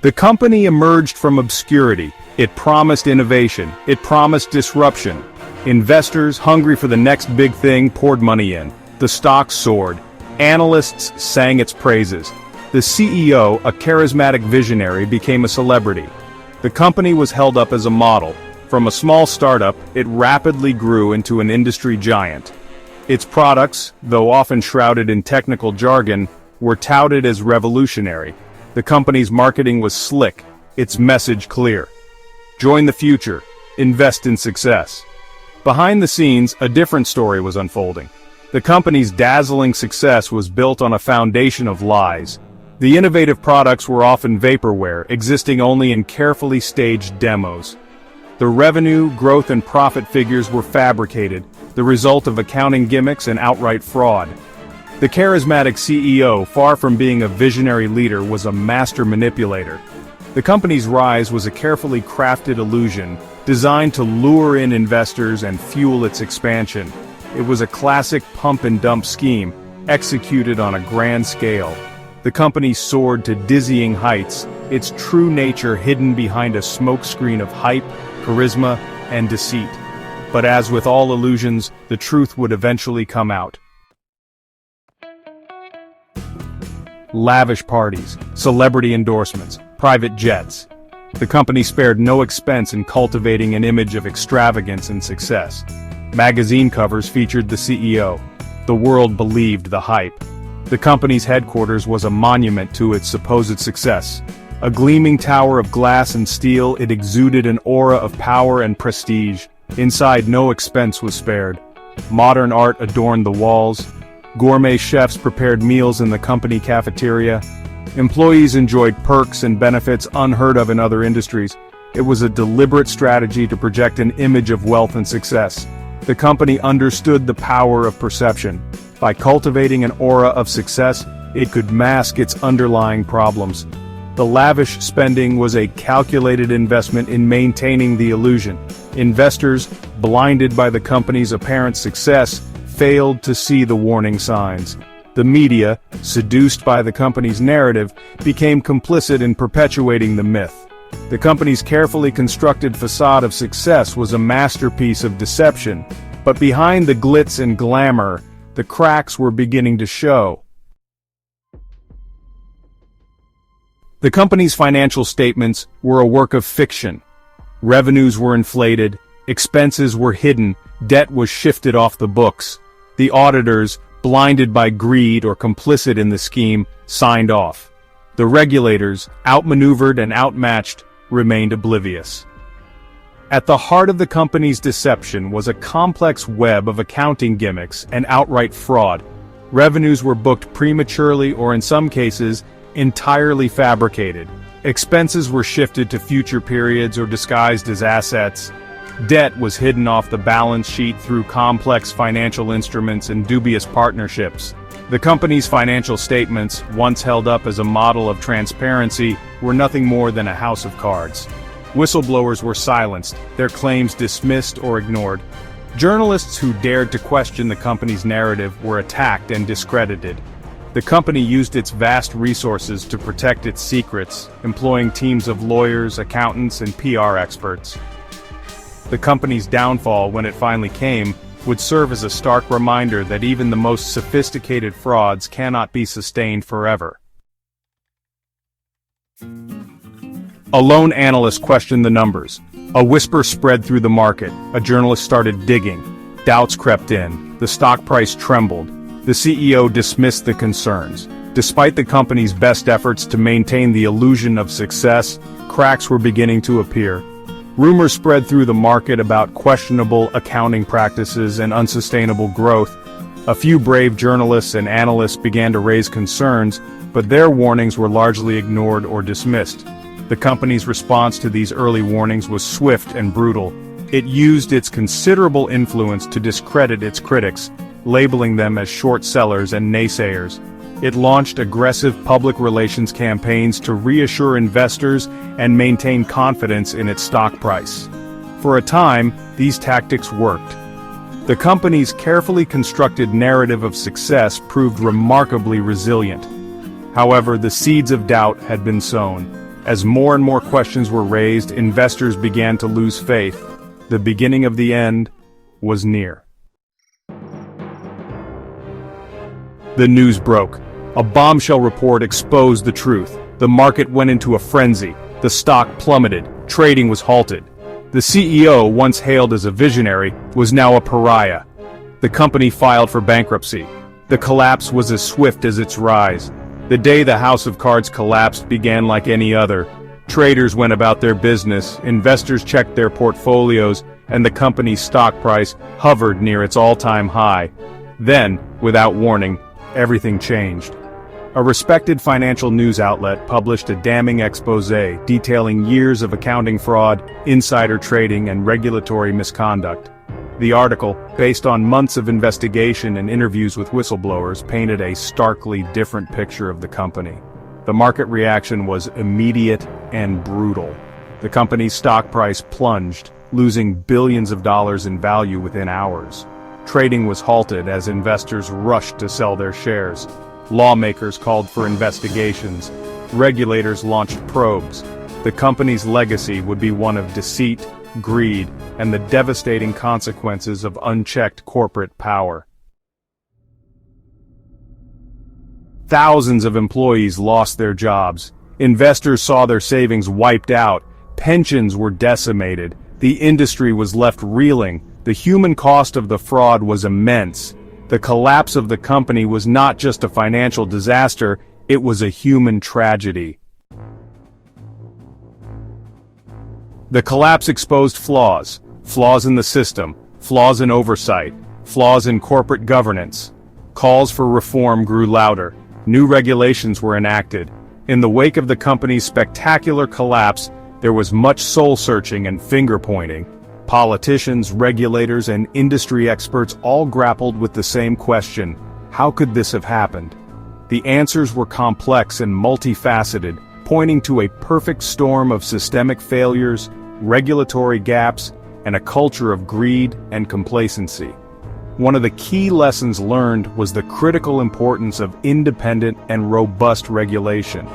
The company emerged from obscurity. It promised innovation. It promised disruption. Investors, hungry for the next big thing, poured money in. The stock soared. Analysts sang its praises. The CEO, a charismatic visionary, became a celebrity. The company was held up as a model. From a small startup, it rapidly grew into an industry giant. Its products, though often shrouded in technical jargon, were touted as revolutionary. The company's marketing was slick, its message clear. Join the future. Invest in success. Behind the scenes, a different story was unfolding. The company's dazzling success was built on a foundation of lies. The innovative products were often vaporware, existing only in carefully staged demos. The revenue, growth and profit figures were fabricated, the result of accounting gimmicks and outright fraud. The charismatic CEO, far from being a visionary leader, was a master manipulator. The company's rise was a carefully crafted illusion, designed to lure in investors and fuel its expansion. It was a classic pump-and-dump scheme, executed on a grand scale. The company soared to dizzying heights, its true nature hidden behind a smokescreen of hype, charisma, and deceit. But as with all illusions, the truth would eventually come out. Lavish parties, celebrity endorsements, private jets. The company spared no expense in cultivating an image of extravagance and success. Magazine covers featured the CEO. The world believed the hype. The company's headquarters was a monument to its supposed success. A gleaming tower of glass and steel, it exuded an aura of power and prestige. Inside, no expense was spared. Modern art adorned the walls. Gourmet chefs prepared meals in the company cafeteria. Employees enjoyed perks and benefits unheard of in other industries. It was a deliberate strategy to project an image of wealth and success. The company understood the power of perception. By cultivating an aura of success, it could mask its underlying problems. The lavish spending was a calculated investment in maintaining the illusion. Investors, blinded by the company's apparent success, failed to see the warning signs. The media, seduced by the company's narrative, became complicit in perpetuating the myth. The company's carefully constructed facade of success was a masterpiece of deception, but behind the glitz and glamour, the cracks were beginning to show. The company's financial statements were a work of fiction. Revenues were inflated, expenses were hidden, debt was shifted off the books. The auditors, blinded by greed or complicit in the scheme, signed off. The regulators, outmaneuvered and outmatched, remained oblivious. At the heart of the company's deception was a complex web of accounting gimmicks and outright fraud. Revenues were booked prematurely or in some cases, entirely fabricated. Expenses were shifted to future periods or disguised as assets. Debt was hidden off the balance sheet through complex financial instruments and dubious partnerships. The company's financial statements, once held up as a model of transparency, were nothing more than a house of cards. Whistleblowers were silenced, their claims dismissed or ignored. Journalists who dared to question the company's narrative were attacked and discredited. The company used its vast resources to protect its secrets, employing teams of lawyers, accountants, and PR experts. The company's downfall, when it finally came, would serve as a stark reminder that even the most sophisticated frauds cannot be sustained forever. A lone analyst questioned the numbers. A whisper spread through the market. A journalist started digging. Doubts crept in. The stock price trembled. The CEO dismissed the concerns. Despite the company's best efforts to maintain the illusion of success, cracks were beginning to appear. Rumors spread through the market about questionable accounting practices and unsustainable growth. A few brave journalists and analysts began to raise concerns, but their warnings were largely ignored or dismissed. The company's response to these early warnings was swift and brutal. It used its considerable influence to discredit its critics, labeling them as short sellers and naysayers. It launched aggressive public relations campaigns to reassure investors and maintain confidence in its stock price. For a time, these tactics worked. The company's carefully constructed narrative of success proved remarkably resilient. However, the seeds of doubt had been sown. As more and more questions were raised, investors began to lose faith. The beginning of the end was near. The news broke. A bombshell report exposed the truth. The market went into a frenzy. The stock plummeted. Trading was halted. The CEO, once hailed as a visionary, was now a pariah. The company filed for bankruptcy. The collapse was as swift as its rise. The day the house of cards collapsed began like any other. Traders went about their business, investors checked their portfolios, and the company's stock price hovered near its all-time high. Then, without warning, everything changed. A respected financial news outlet published a damning exposé detailing years of accounting fraud, insider trading, and regulatory misconduct. The article, based on months of investigation and interviews with whistleblowers, painted a starkly different picture of the company. The market reaction was immediate and brutal. The company's stock price plunged, losing billions of dollars in value within hours. Trading was halted as investors rushed to sell their shares. Lawmakers called for investigations. Regulators launched probes. The company's legacy would be one of deceit, greed, and the devastating consequences of unchecked corporate power. Thousands of employees lost their jobs. Investors saw their savings wiped out. Pensions were decimated. The industry was left reeling. The human cost of the fraud was immense. The collapse of the company was not just a financial disaster, it was a human tragedy. The collapse exposed flaws in the system, flaws in oversight, flaws in corporate governance. Calls for reform grew louder. New regulations were enacted. In the wake of the company's spectacular collapse, there was much soul-searching and finger-pointing. Politicians, regulators, and industry experts all grappled with the same question: how could this have happened? The answers were complex and multifaceted, pointing to a perfect storm of systemic failures, regulatory gaps, and a culture of greed and complacency. One of the key lessons learned was the critical importance of independent and robust regulation.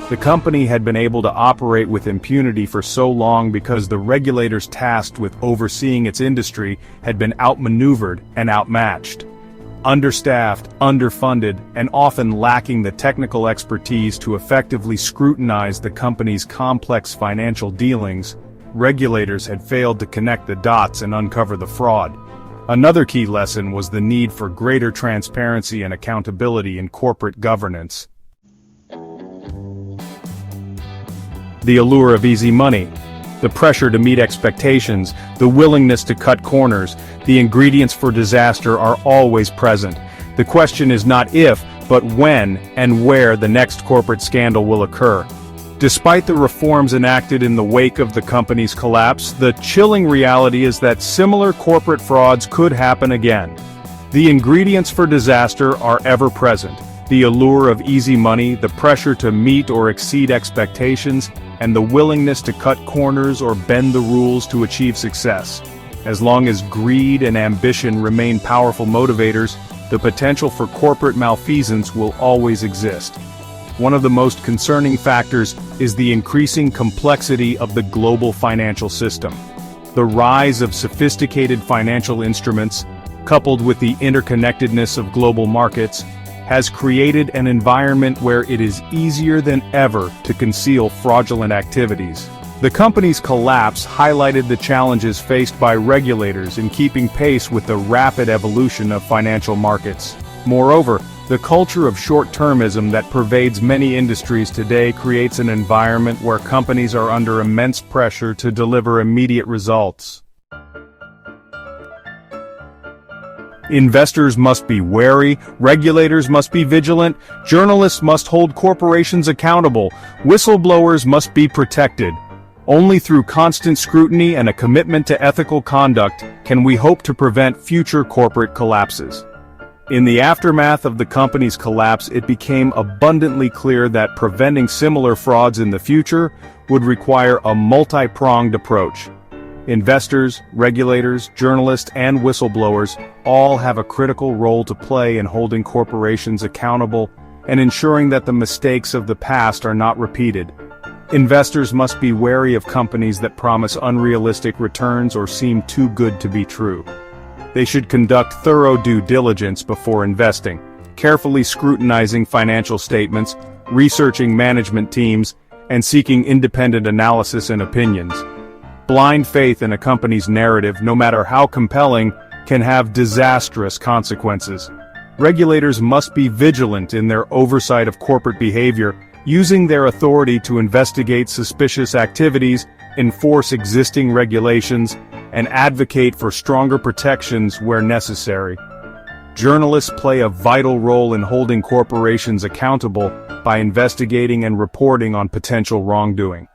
The company had been able to operate with impunity for so long because the regulators tasked with overseeing its industry had been outmaneuvered and outmatched. Understaffed, underfunded, and often lacking the technical expertise to effectively scrutinize the company's complex financial dealings, regulators had failed to connect the dots and uncover the fraud. Another key lesson was the need for greater transparency and accountability in corporate governance. The allure of easy money, the pressure to meet expectations, the willingness to cut corners, the ingredients for disaster are always present. The question is not if, but when and where the next corporate scandal will occur. Despite the reforms enacted in the wake of the company's collapse, the chilling reality is that similar corporate frauds could happen again. The ingredients for disaster are ever present. The allure of easy money, the pressure to meet or exceed expectations, and the willingness to cut corners or bend the rules to achieve success. As long as greed and ambition remain powerful motivators, the potential for corporate malfeasance will always exist. One of the most concerning factors is the increasing complexity of the global financial system. The rise of sophisticated financial instruments, coupled with the interconnectedness of global markets, has created an environment where it is easier than ever to conceal fraudulent activities. The company's collapse highlighted the challenges faced by regulators in keeping pace with the rapid evolution of financial markets. Moreover, the culture of short-termism that pervades many industries today creates an environment where companies are under immense pressure to deliver immediate results. Investors must be wary, regulators must be vigilant, journalists must hold corporations accountable, whistleblowers must be protected. Only through constant scrutiny and a commitment to ethical conduct can we hope to prevent future corporate collapses. In the aftermath of the company's collapse, it became abundantly clear that preventing similar frauds in the future would require a multi-pronged approach. Investors, regulators, journalists, and whistleblowers all have a critical role to play in holding corporations accountable and ensuring that the mistakes of the past are not repeated. Investors must be wary of companies that promise unrealistic returns or seem too good to be true. They should conduct thorough due diligence before investing, carefully scrutinizing financial statements, researching management teams, and seeking independent analysis and opinions. Blind faith in a company's narrative, no matter how compelling, can have disastrous consequences. Regulators must be vigilant in their oversight of corporate behavior, using their authority to investigate suspicious activities, enforce existing regulations, and advocate for stronger protections where necessary. Journalists play a vital role in holding corporations accountable by investigating and reporting on potential wrongdoing.